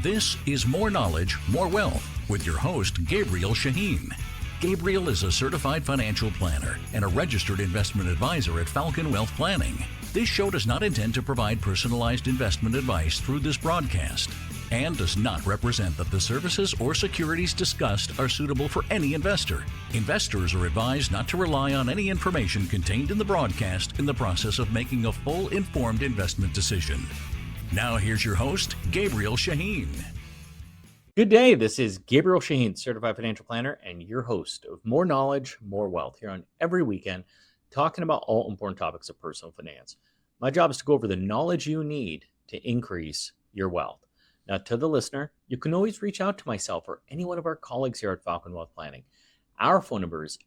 This is More Knowledge, More Wealth with your host, Gabriel Shahin. Gabriel is a certified financial planner and a registered investment advisor at Falcon Wealth Planning. This show does not intend to provide personalized investment advice through this broadcast and does not represent that the services or securities discussed are suitable for any investor. Investors are advised not to rely on any information contained in the broadcast in the process of making a full informed investment decision. Now here's your host, Gabriel Shahin. Good day. This is Gabriel Shahin, certified financial planner and your host of More Knowledge, More Wealth here on every weekend, talking about all important topics of personal finance. My job is to go over the knowledge you need to increase your wealth. Now, to the listener, you can always reach out to myself or any one of our colleagues here at Falcon Wealth Planning. Our phone number is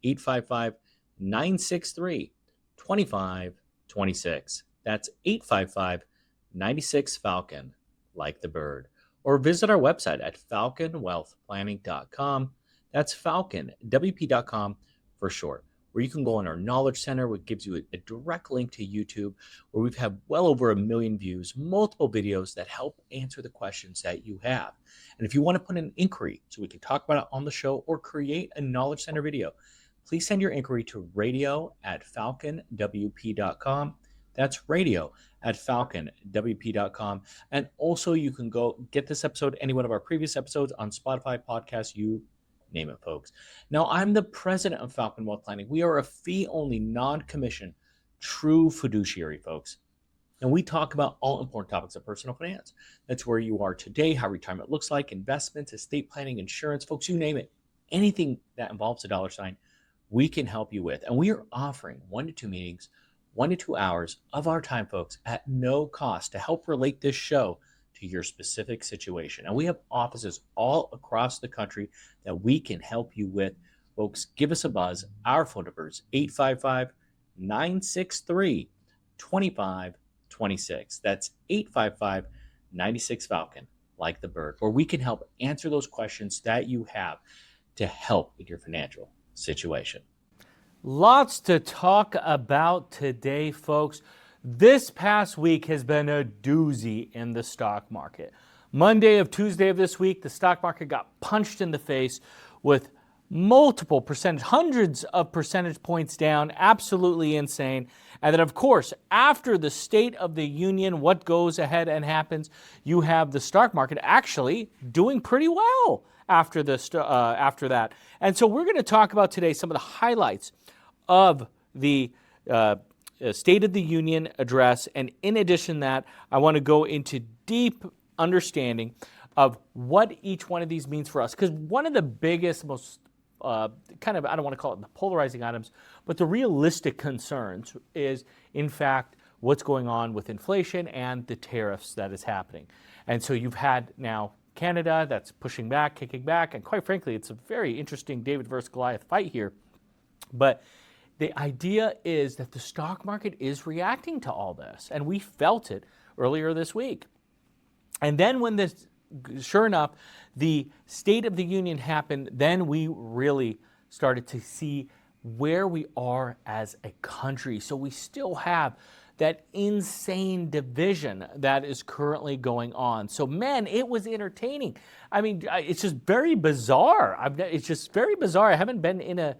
855-963-2526. That's 855-96-FALCON, like the bird. Or visit our website at falconwealthplanning.com. That's falconwp.com for short, where you can go on our Knowledge Center, which gives you a direct link to YouTube, where we've had well over 1 million views, multiple videos that help answer the questions that you have. And if you want to put an inquiry so we can talk about it on the show or create a Knowledge Center video, please send your inquiry to radio@falconwp.com. That's radio@falconwp.com. And also you can go get this episode, any one of our previous episodes on Spotify, podcasts, you name it, folks. Now, I'm the president of Falcon Wealth Planning. We are a fee-only, non-commission, true fiduciary, folks. And we talk about all important topics of personal finance. That's where you are today, how retirement looks like, investments, estate planning, insurance, folks, you name it. Anything that involves a dollar sign, we can help you with. And we are offering 1 to 2 meetings, 1 to 2 hours of our time, folks, at no cost to help relate this show to your specific situation. And we have offices all across the country that we can help you with. Folks, give us a buzz. Our phone number is 855-963-2526. That's 855-96-FALCON, like the bird, where we can help answer those questions that you have to help with your financial situation. Lots to talk about today, folks. This past week has been a doozy in the stock market. Monday of Tuesday of this week, the stock market got punched in the face with multiple hundreds of percentage points down, absolutely insane. And then, of course, after the State of the Union, what goes ahead and happens, you have the stock market actually doing pretty well after that. And so we're going to talk about today some of the highlights of the State of the Union address. And in addition to that, I want to go into deep understanding of what each one of these means for us. Because one of the biggest, most I don't want to call it the polarizing items, but the realistic concerns is, in fact, what's going on with inflation and the tariffs that is happening. And so you've had now Canada that's pushing back, kicking back, and quite frankly, it's a very interesting David versus Goliath fight here. But the idea is that the stock market is reacting to all this, and we felt it earlier this week. And then when this, sure enough, the State of the Union happened, then we really started to see where we are as a country. So we still have that insane division that is currently going on. So, man, it was entertaining. I mean, it's just very bizarre. It's just very bizarre. I haven't been in a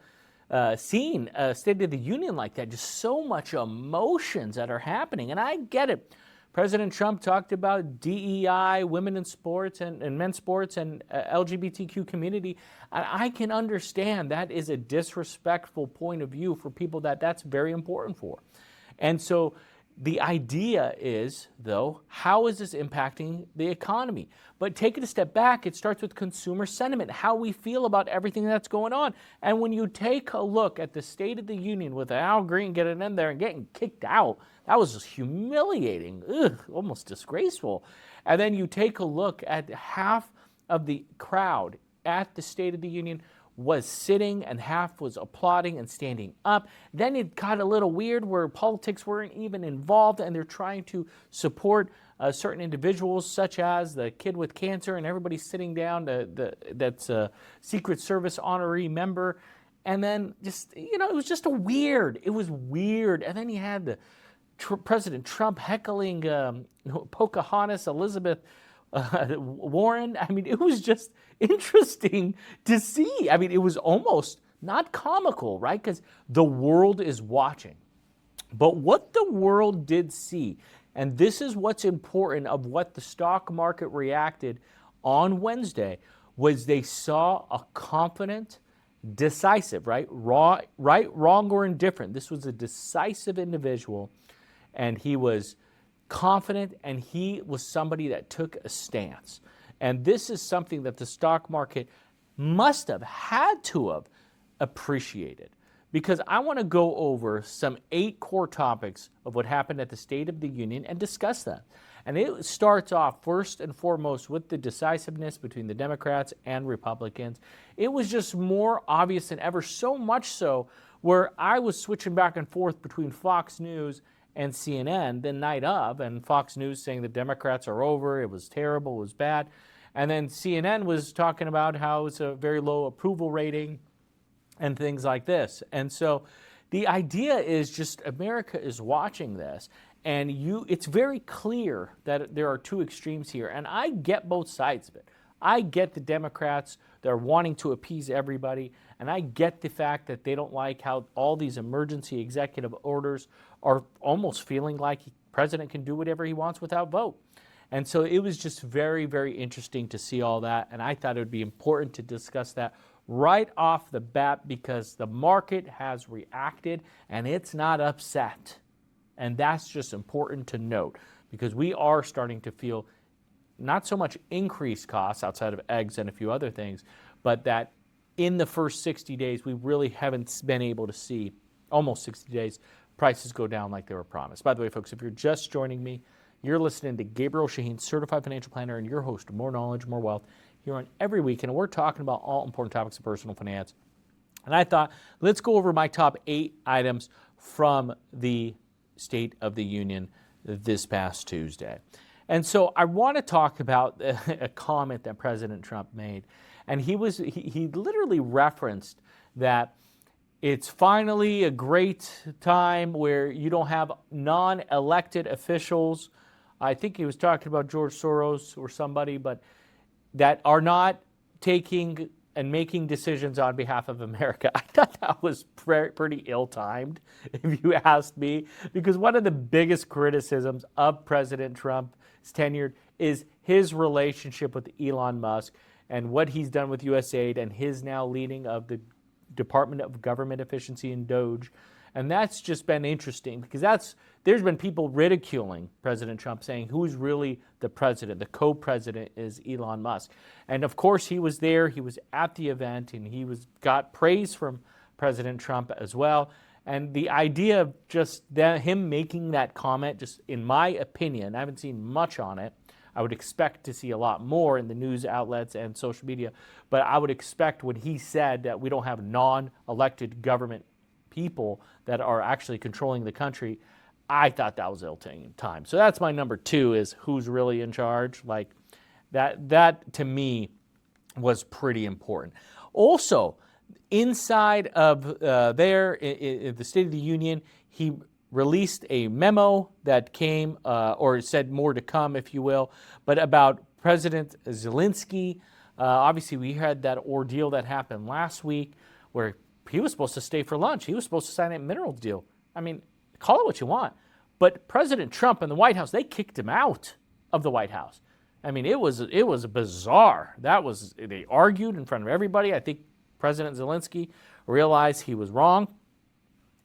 seen a State of the Union like that. Just so much emotions that are happening. And I get it. President Trump talked about DEI, women in sports and men's sports and LGBTQ community. And I can understand that is a disrespectful point of view for people that's very important for. And so the idea is, though, how is this impacting the economy? But take it a step back, it starts with consumer sentiment, how we feel about everything that's going on. And when you take a look at the State of the Union with Al Green getting in there and getting kicked out, that was just humiliating, almost disgraceful. And then you take a look at half of the crowd at the State of the Union was sitting and half was applauding and standing up. Then it got a little weird where politics weren't even involved and they're trying to support certain individuals such as the kid with cancer and everybody's sitting down, that's a Secret Service honorary member. And then just, it was just it was weird. And then you had the President Trump heckling Pocahontas, Elizabeth Warren. I mean, it was just interesting to see. I mean, it was almost not comical, right? Because the world is watching. But what the world did see, and this is what's important of what the stock market reacted on Wednesday, was they saw a confident, decisive, right, wrong, or indifferent. This was a decisive individual, and he was confident, and he was somebody that took a stance. And this is something that the stock market must have had to have appreciated, because I want to go over some 8 core topics of what happened at the State of the Union and discuss that. And it starts off first and foremost with the decisiveness between the Democrats and Republicans. It was just more obvious than ever, so much so where I was switching back and forth between Fox News and CNN the night of, and Fox News saying the Democrats are over, it was terrible, it was bad. And then CNN was talking about how it's a very low approval rating and things like this. And so the idea is just America is watching this, and it's very clear that there are 2 extremes here. And I get both sides of it. I get the Democrats, they're wanting to appease everybody, and I get the fact that they don't like how all these emergency executive orders are almost feeling like the president can do whatever he wants without vote. And so it was just very, very interesting to see all that, and I thought it would be important to discuss that right off the bat, because the market has reacted and it's not upset. And that's just important to note, because we are starting to feel not so much increased costs outside of eggs and a few other things, but that in the first 60 days, we really haven't been able to see, almost 60 days, prices go down like they were promised. By the way, folks, if you're just joining me, you're listening to Gabriel Shahin, Certified Financial Planner, and your host of More Knowledge, More Wealth, here on every week. And we're talking about all important topics of personal finance. And I thought, let's go over my top 8 items from the State of the Union this past Tuesday. And so I want to talk about a comment that President Trump made. And he literally referenced that it's finally a great time where you don't have non-elected officials. I think he was talking about George Soros or somebody, but that are not taking and making decisions on behalf of America. I thought that was pretty ill-timed, if you asked me, because one of the biggest criticisms of President Trump's tenure is his relationship with Elon Musk and what he's done with USAID and his now leading of the Department of Government Efficiency and DOGE. And that's just been interesting, because there's been people ridiculing President Trump, saying who's really the president. The co-president is Elon Musk. And of course he was there, he was at the event, and he got praise from President Trump as well. And the idea of just him making that comment, just in my opinion, I haven't seen much on it. I would expect to see a lot more in the news outlets and social media, but I would expect when he said that we don't have non-elected government people that are actually controlling the country, I thought that was ill-timed. So that's my number 2, is who's really in charge. Like that to me was pretty important. Also, inside of the State of the Union, he released a memo that came, or said more to come, if you will, but about President Zelensky. Obviously, we had that ordeal that happened last week where he was supposed to stay for lunch. He was supposed to sign that minerals deal. I mean, call it what you want. But President Trump and the White House, they kicked him out of the White House. I mean, it was bizarre. They argued in front of everybody. I think President Zelensky realized he was wrong,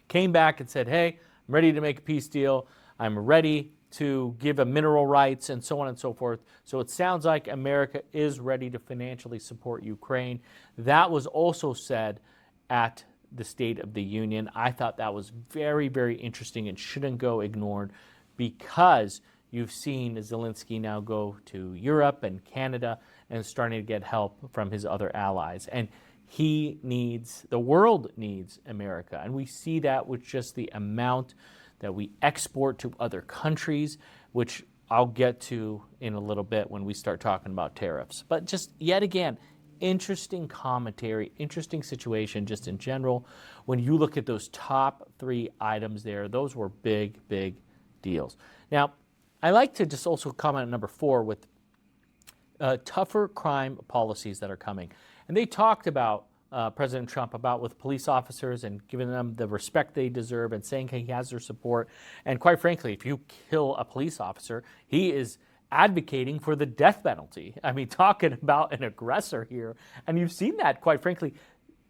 came back and said, hey, I'm ready to make a peace deal. I'm ready to give a mineral rights and so on and so forth. So it sounds like America is ready to financially support Ukraine. That was also said at the State of the Union. I thought that was very, very interesting and shouldn't go ignored, because you've seen Zelensky now go to Europe and Canada and starting to get help from his other allies. And the world needs America. And we see that with just the amount that we export to other countries, which I'll get to in a little bit when we start talking about tariffs. But just yet again, interesting commentary, interesting situation just in general. When you look at those top 3 items there, those were big, big deals. Now, I like to just also comment on number 4 with tougher crime policies that are coming. And they talked about President Trump about with police officers and giving them the respect they deserve and saying he has their support. And quite frankly, if you kill a police officer, he is advocating for the death penalty. I mean, talking about an aggressor here. And you've seen that, quite frankly,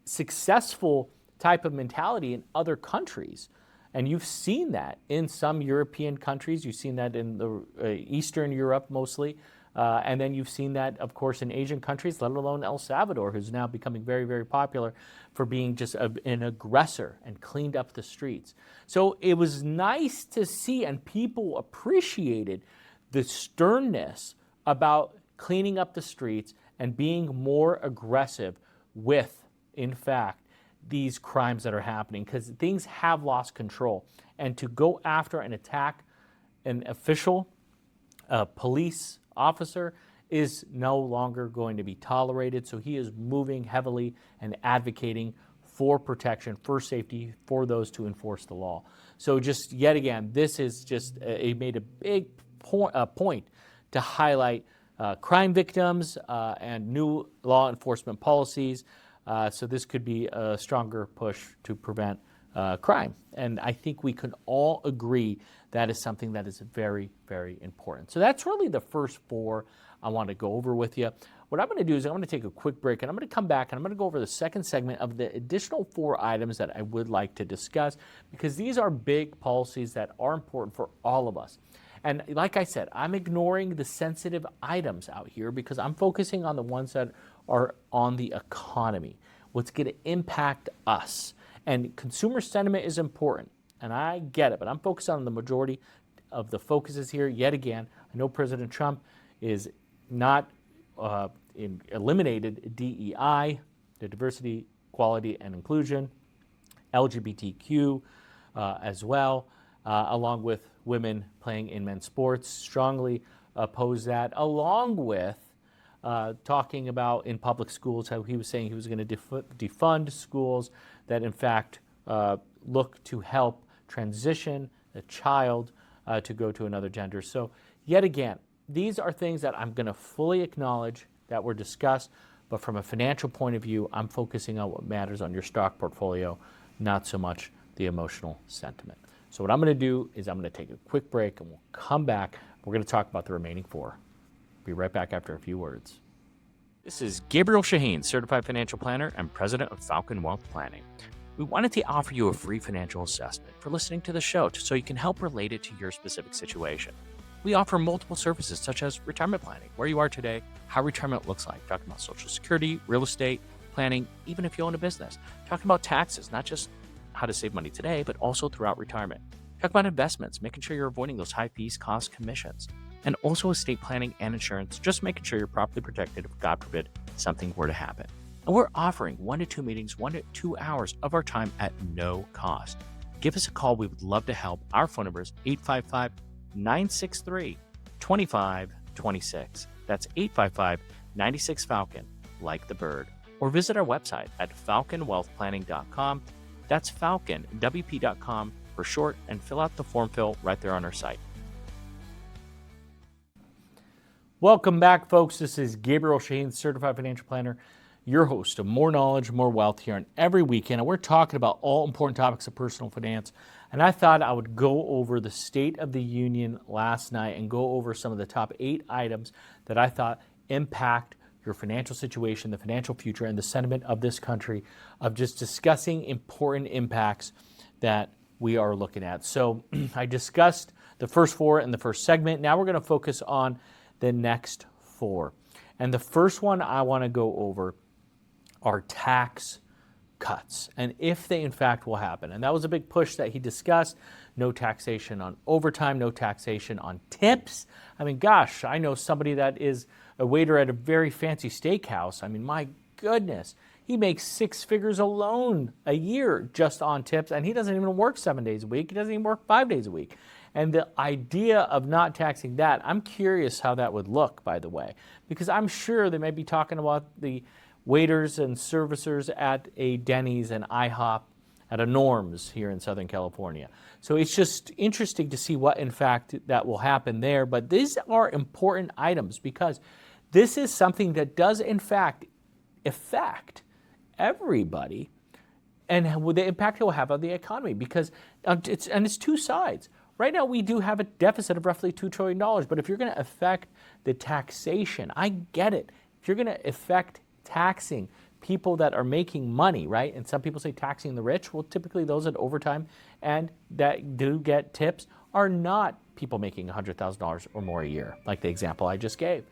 successful type of mentality in other countries. And you've seen that in some European countries. You've seen that in the Eastern Europe mostly. And then you've seen that, of course, in Asian countries, let alone El Salvador, who's now becoming very, very popular for being just an aggressor and cleaned up the streets. So it was nice to see, and people appreciated the sternness about cleaning up the streets and being more aggressive with, in fact, these crimes that are happening, because things have lost control. And to go after and attack an official, police officer, is no longer going to be tolerated. So he is moving heavily and advocating for protection, for safety, for those to enforce the law. So just yet again, this is just, it made a big point to highlight crime victims and new law enforcement policies. So this could be a stronger push to prevent crime. And I think we can all agree that is something that is very, very important. So that's really the first four I want to go over with you. What I'm going to do is I'm going to take a quick break, and I'm going to come back and I'm going to go over the second segment of the additional 4 items that I would like to discuss, because these are big policies that are important for all of us. And like I said, I'm ignoring the sensitive items out here because I'm focusing on the ones that are on the economy, what's going to impact us. And consumer sentiment is important, and I get it, but I'm focused on the majority of the focuses here. Yet again, I know President Trump is not eliminated DEI, the diversity, equality, and inclusion, LGBTQ as well, along with women playing in men's sports. Strongly oppose that, along with talking about in public schools how he was saying he was going to defund schools that in fact look to help transition a child to go to another gender. So yet again, these are things that I'm going to fully acknowledge that were discussed, but from a financial point of view, I'm focusing on what matters on your stock portfolio, not so much the emotional sentiment. So what I'm going to do is I'm going to take a quick break and we'll come back. We're going to talk about the remaining 4. Be right back after a few words. This is Gabriel Shahin, Certified Financial Planner and President of Falcon Wealth Planning. We wanted to offer you a free financial assessment for listening to the show so you can help relate it to your specific situation. We offer multiple services such as retirement planning, where you are today, how retirement looks like, talking about Social Security, real estate, planning, even if you own a business, talking about taxes, not just how to save money today, but also throughout retirement. Talk about investments, making sure you're avoiding those high fees, costs, commissions, and also estate planning and insurance, just making sure you're properly protected if, God forbid, something were to happen. And we're offering 1 to 2 meetings, 1 to 2 hours of our time at no cost. Give us a call. We would love to help. Our phone number is 855-963-2526. That's 855-96-FALCON, like the bird. Or visit our website at falconwealthplanning.com. That's falconwp.com for short, and fill out the form fill right there on our site. Welcome back, folks. This is Gabriel Shahin, Certified Financial Planner, your host of More Knowledge, More Wealth here on every weekend. And we're talking about all important topics of personal finance. And I thought I would go over the State of the Union last night and go over some of the top 8 items that I thought impact your financial situation, the financial future, and the sentiment of this country, of just discussing important impacts that we are looking at. So I discussed the first 4 in the first segment. Now we're going to focus on the next 4. And the first one I want to go over are tax cuts, and if they in fact will happen. And that was a big push that he discussed. No taxation on overtime, no taxation on tips. I mean, gosh, I know somebody that is a waiter at a very fancy steakhouse. I mean, my goodness, he makes 6 figures alone a year just on tips, and he doesn't even work 7 days a week. He doesn't even work 5 days a week. And the idea of not taxing that, I'm curious how that would look, by the way, because I'm sure they may be talking about the waiters and servicers at a Denny's and IHOP at a Norm's here in Southern California. So it's just interesting to see what, in fact, that will happen there. But these are important items because this is something that does, in fact, affect everybody and the impact it will have on the economy, because it's two sides. Right now, we do have a deficit of roughly $2 trillion, but if you're going to affect the taxation, I get it. If you're going to affect taxing people that are making money, right? And some people say taxing the rich. Well, typically those at overtime and that do get tips are not people making $100,000 or more a year, like the example I just gave.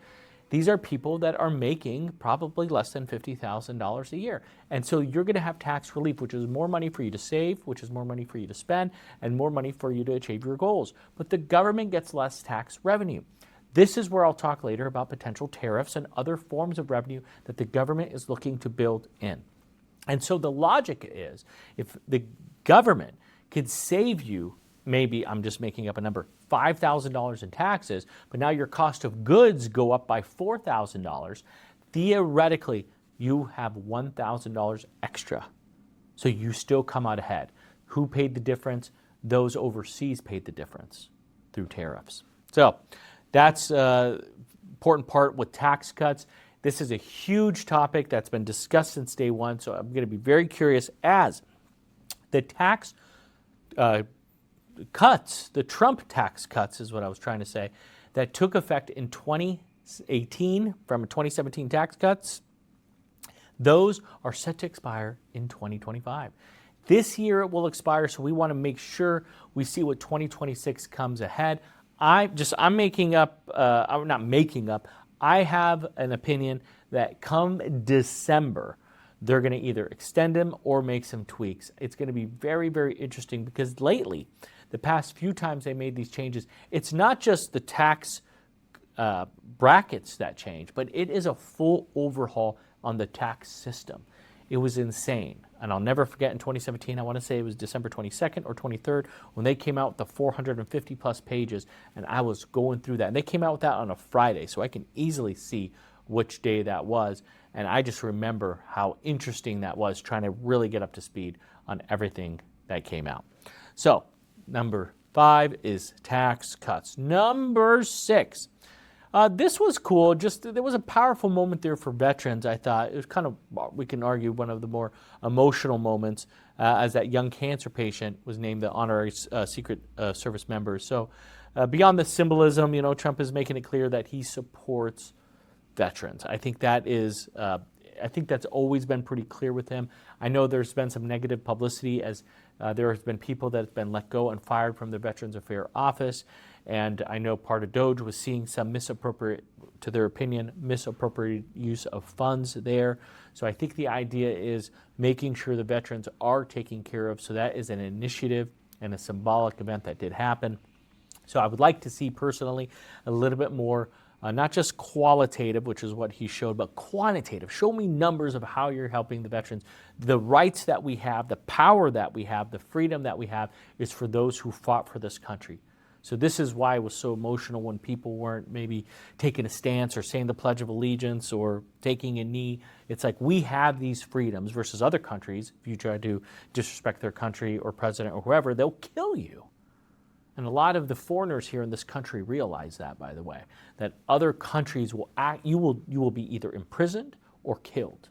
These are people that are making probably less than $50,000 a year. And so you're going to have tax relief, which is more money for you to save, which is more money for you to spend, and more money for you to achieve your goals. But the government gets less tax revenue. This is where I'll talk later about potential tariffs and other forms of revenue that the government is looking to build in. And so the logic is, if the government could save you, maybe, I'm just making up a number, $5,000 in taxes, but now your cost of goods go up by $4,000, theoretically, you have $1,000 extra. So you still come out ahead. Who paid the difference? Those overseas paid the difference through tariffs. So that's an important part with tax cuts. This is a huge topic that's been discussed since day one, so I'm going to be very curious as the tax cuts, the Trump tax cuts is what I was trying to say, that took effect in 2018 from 2017 tax cuts, those are set to expire in 2025. This year it will expire, so we want to make sure we see what 2026 comes ahead. I'm making up, I'm not making up, I have an opinion that come December, they're going to either extend them or make some tweaks. It's going to be very, very interesting because lately, the past few times they made these changes, it's not just the tax brackets that change, but it is a full overhaul on the tax system. It was insane. And I'll never forget in 2017, I want to say it was December 22nd or 23rd, when they came out with the 450 plus pages, and I was going through that. And they came out with that on a Friday, so I can easily see which day that was. And I just remember how interesting that was, trying to really get up to speed on everything that came out. So, number 5 is tax cuts. Number 6. This was cool. There was a powerful moment there for veterans, I thought. It was kind of, we can argue, one of the more emotional moments as that young cancer patient was named the honorary Secret Service member. So beyond the symbolism, Trump is making it clear that he supports veterans. I think that's always been pretty clear with him. I know there's been some negative publicity as there has been people that have been let go and fired from the Veterans Affairs Office. And I know part of DOJ was seeing some misappropriate use of funds there. So I think the idea is making sure the veterans are taken care of. So that is an initiative and a symbolic event that did happen. So I would like to see personally a little bit more, not just qualitative, which is what he showed, but quantitative. Show me numbers of how you're helping the veterans. The rights that we have, the power that we have, the freedom that we have is for those who fought for this country. So this is why it was so emotional when people weren't maybe taking a stance or saying the Pledge of Allegiance or taking a knee. It's like we have these freedoms versus other countries. If you try to disrespect their country or president or whoever, they'll kill you. And a lot of the foreigners here in this country realize that, by the way, that other countries will act, you will be either imprisoned or killed.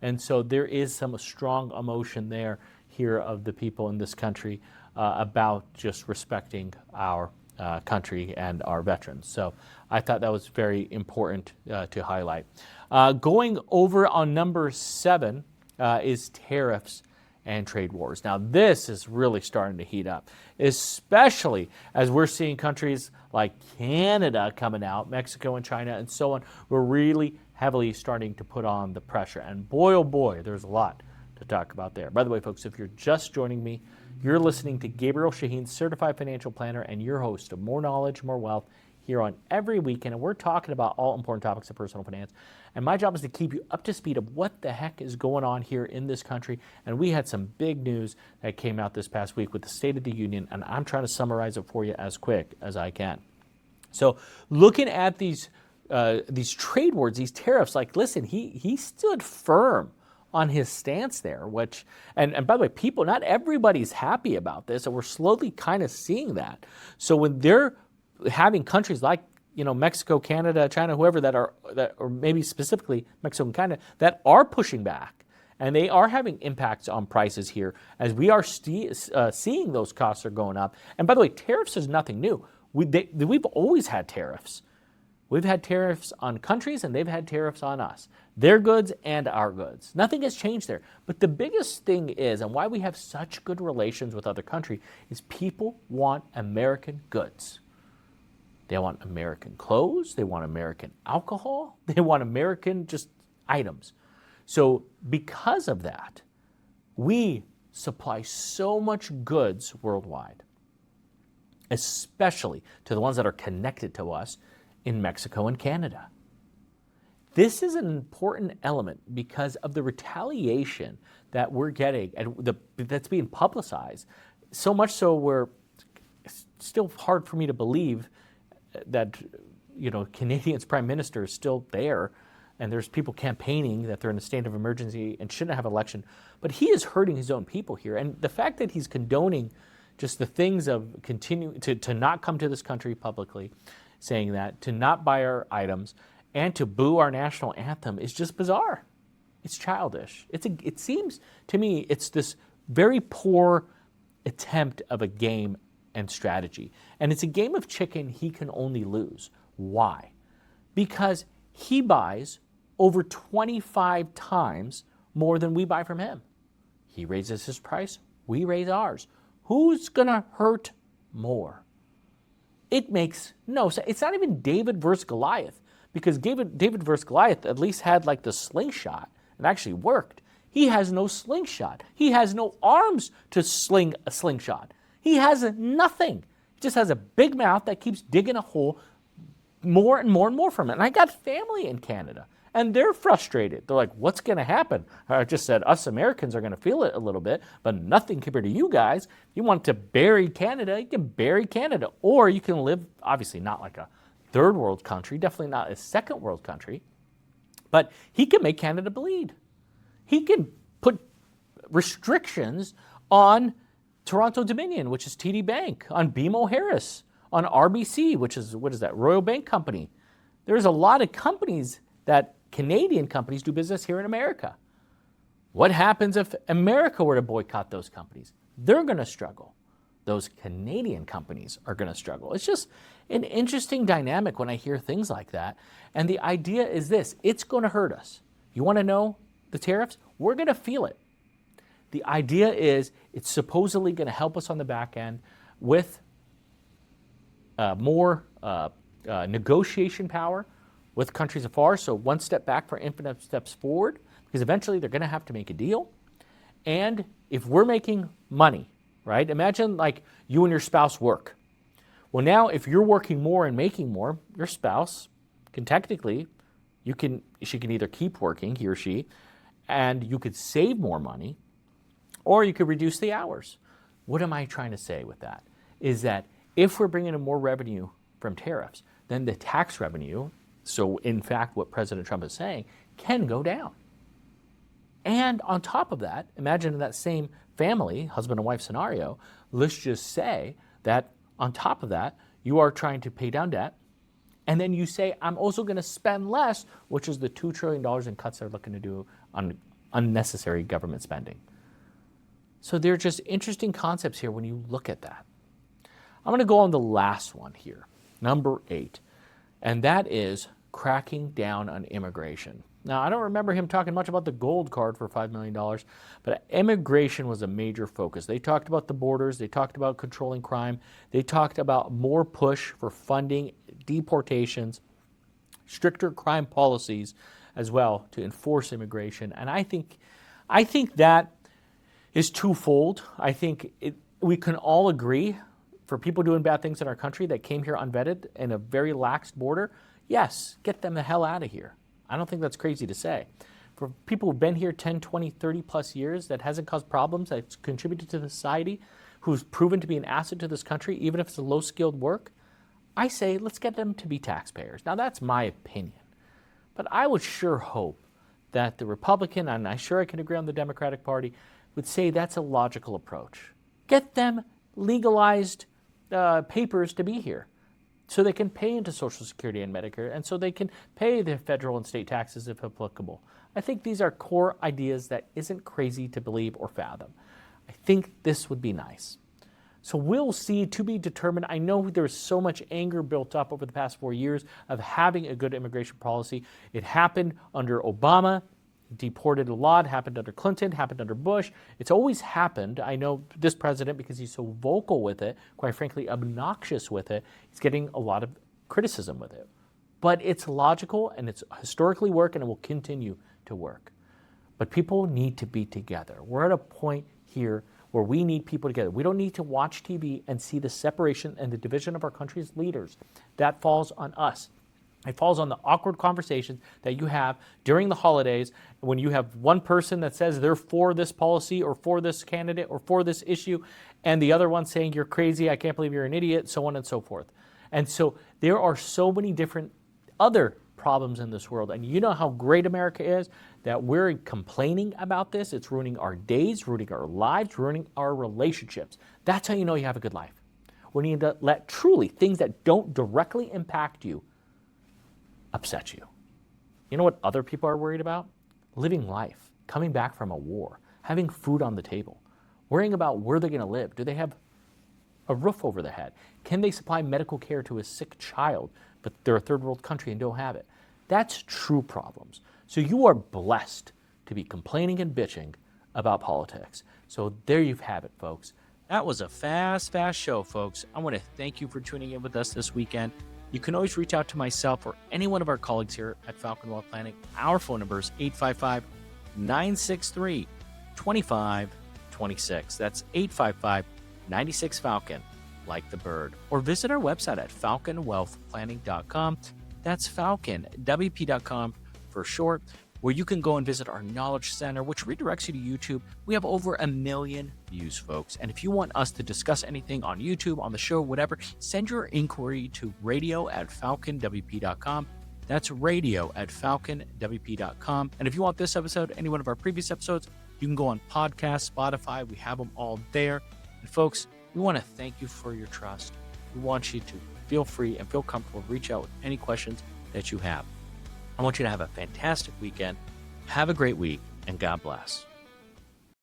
And so there is some strong emotion there here of the people in this country about just respecting our country and our veterans. So I thought that was very important to highlight. Going over on number 7 is tariffs and trade wars. Now this is really starting to heat up, especially as we're seeing countries like Canada coming out, Mexico and China and so on. We're really heavily starting to put on the pressure. And boy, oh boy, there's a lot to talk about there. By the way, folks, if you're just joining me, you're listening to Gabriel Shahin, Certified Financial Planner, and your host of More Knowledge, More Wealth, here on every weekend. And we're talking about all important topics of personal finance. And my job is to keep you up to speed of what the heck is going on here in this country. And we had some big news that came out this past week with the State of the Union, and I'm trying to summarize it for you as quick as I can. So looking at these trade wars, these tariffs, like, listen, he stood firm on his stance there, which, and by the way, people, not everybody's happy about this, and we're slowly kind of seeing that. So when they're having countries like Mexico, Canada, China, whoever or maybe specifically Mexico and Canada, that are pushing back. And they are having impacts on prices here as we are seeing those costs are going up. And by the way, tariffs is nothing new. We've always had tariffs. We've had tariffs on countries and they've had tariffs on us. Their goods and our goods. Nothing has changed there. But the biggest thing is, and why we have such good relations with other countries, is people want American goods. They want American clothes. They want American alcohol. They want American just items. So because of that, we supply so much goods worldwide, especially to the ones that are connected to us in Mexico and Canada. This is an important element because of the retaliation that we're getting and that's being publicized. So much so it's still hard for me to believe that Canadian's prime minister is still there and there's people campaigning that they're in a state of emergency and shouldn't have an election. But he is hurting his own people here. And the fact that he's condoning just the things of continuing to not come to this country publicly, saying that, to not buy our items, and to boo our national anthem is just bizarre. It's childish. It seems to me it's this very poor attempt of a game and strategy. And it's a game of chicken he can only lose. Why? Because he buys over 25 times more than we buy from him. He raises his price, we raise ours. Who's going to hurt more? It makes no sense. It's not even David versus Goliath, because David versus Goliath at least had like the slingshot. It actually worked. He has no slingshot. He has no arms to sling a slingshot. He has nothing. He just has a big mouth that keeps digging a hole more and more and more from it. And I got family in Canada, and they're frustrated. They're like, what's going to happen? I just said us Americans are going to feel it a little bit, but nothing compared to you guys. If you want to bury Canada, you can bury Canada. Or you can live, obviously not like a third world country, definitely not a second world country, but he can make Canada bleed. He can put restrictions on Toronto Dominion, which is TD Bank, on BMO Harris, on RBC, which is, what is that, Royal Bank Company. There's a lot of companies that Canadian companies do business here in America. What happens if America were to boycott those companies? They're going to struggle. Those Canadian companies are going to struggle. It's just an interesting dynamic when I hear things like that. And the idea is this: it's going to hurt us. You want to know the tariffs? We're going to feel it. The idea is it's supposedly going to help us on the back end with more negotiation power with countries afar. So one step back for infinite steps forward, because eventually they're going to have to make a deal. And if we're making money, right? Imagine like you and your spouse work. Well, now if you're working more and making more, your spouse can technically, she can either keep working, he or she, and you could save more money, or you could reduce the hours. What am I trying to say with that? Is that if we're bringing in more revenue from tariffs, then the tax revenue, so in fact what President Trump is saying, can go down. And on top of that, imagine in that same family, husband and wife scenario, let's just say that on top of that, you are trying to pay down debt, and then you say, I'm also going to spend less, which is the $2 trillion in cuts they're looking to do on unnecessary government spending. So they're just interesting concepts here when you look at that. I'm going to go on the last one here, number 8, and that is cracking down on immigration. Now, I don't remember him talking much about the gold card for $5 million, but immigration was a major focus. They talked about the borders. They talked about controlling crime. They talked about more push for funding deportations, stricter crime policies as well to enforce immigration. And I think that is twofold. I think we can all agree for people doing bad things in our country that came here unvetted in a very lax border, yes, get them the hell out of here. I don't think that's crazy to say. For people who've been here 10, 20, 30 plus years, that hasn't caused problems, that's contributed to the society, who's proven to be an asset to this country, even if it's a low-skilled work, I say let's get them to be taxpayers. Now, that's my opinion. But I would sure hope that the Republican, and I'm sure I can agree on the Democratic Party, would say that's a logical approach. Get them legalized papers to be here. so they can pay into Social Security and Medicare, and so they can pay their federal and state taxes if applicable. I think these are core ideas that isn't crazy to believe or fathom. I think this would be nice. So we'll see, to be determined. I know there's so much anger built up over the past 4 years of having a good immigration policy. It happened under Obama, deported a lot, happened under Clinton, happened under Bush. It's always happened. I know this president, because he's so vocal with it, quite frankly, obnoxious with it, he's getting a lot of criticism with it. But it's logical and it's historically worked and it will continue to work. But people need to be together. We're at a point here where we need people together. We don't need to watch TV and see the separation and the division of our country's leaders. That falls on us. It falls on the awkward conversations that you have during the holidays when you have one person that says they're for this policy or for this candidate or for this issue, and the other one saying you're crazy, I can't believe you're an idiot, so on and so forth. And so there are so many different other problems in this world. And you know how great America is, that we're complaining about this. It's ruining our days, ruining our lives, ruining our relationships. That's how you know you have a good life. When you let truly things that don't directly impact you upset you. You know what other people are worried about? Living life, coming back from a war, having food on the table, worrying about where they're going to live. Do they have a roof over their head? Can they supply medical care to a sick child, but they're a third world country and don't have it? That's true problems. So you are blessed to be complaining and bitching about politics. So there you have it, folks. That was a fast show, folks. I want to thank you for tuning in with us this weekend. You can always reach out to myself or any one of our colleagues here at Falcon Wealth Planning. Our phone number is 855-963-2526. That's 855-96-FALCON, like the bird. Or visit our website at falconwealthplanning.com. That's falconwp.com for short, where you can go and visit our Knowledge Center, which redirects you to YouTube. We have over 1 million views, folks. And if you want us to discuss anything on YouTube, on the show, whatever, send your inquiry to radio@falconwp.com. That's radio@falconwp.com. And if you want this episode, any one of our previous episodes, you can go on podcast, Spotify. We have them all there. And folks, we want to thank you for your trust. We want you to feel free and feel comfortable to reach out with any questions that you have. I want you to have a fantastic weekend. Have a great week, and God bless.